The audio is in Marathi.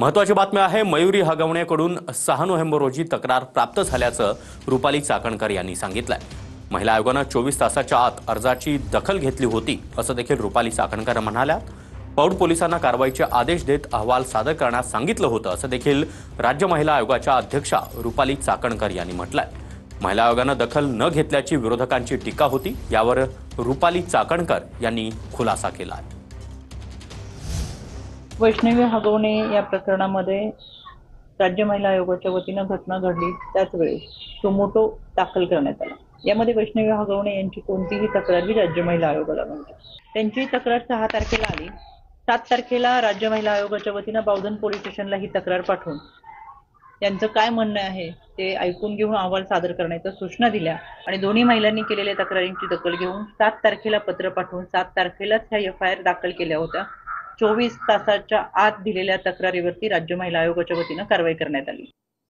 महत्त्वाची बातमी आहे। मयुरी हगवणेकडून 6 नोव्हेंबर रोजी तक्रार प्राप्त झाल्याचं रुपाली चाकणकर यांनी सांगितलंय। महिला आयोगानं 24 तासाच्या आत अर्जाची दखल घेतली होती असं देखील रुपाली चाकणकर म्हणाल्या। पौड पोलिसांना कारवाईचे आदेश देत अहवाल सादर करण्यास सांगितलं होतं असं देखील राज्य महिला आयोगाच्या अध्यक्षा रुपाली चाकणकर यांनी म्हटलंय। महिला आयोगानं दखल न घेतल्याची विरोधकांची टीका होती, यावर रुपाली चाकणकर यांनी खुलासा केला। वैष्णवी हगवणे या प्रकरणामध्ये राज्य महिला आयोगाच्या वतीनं घटना घडली, त्याच वेळेस सुमोटो दाखल करण्यात आला। यामध्ये वैष्णवी हगवणे यांची कोणतीही तक्रार ही राज्य महिला आयोगाला नव्हती। त्यांची तक्रार 6 तारखेला आली। 7 तारखेला राज्य महिला आयोगाच्या वतीनं बावधन पोलीस स्टेशनला ही तक्रार पाठवून त्यांचं काय म्हणणं आहे ते ऐकून घेऊन अहवाल सादर करण्याच्या सूचना दिल्या आणि दोन्ही महिलांनी केलेल्या तक्रारींची दखल घेऊन 7 तारखेला पत्र पाठवून 7 तारखेलाच ह्या FIR दाखल केल्या होत्या। 24 तासाच्या आत दिलेल्या तक्रारीवरती राज्य महिला आयोगाच्या वतीनं कारवाई करण्यात आली।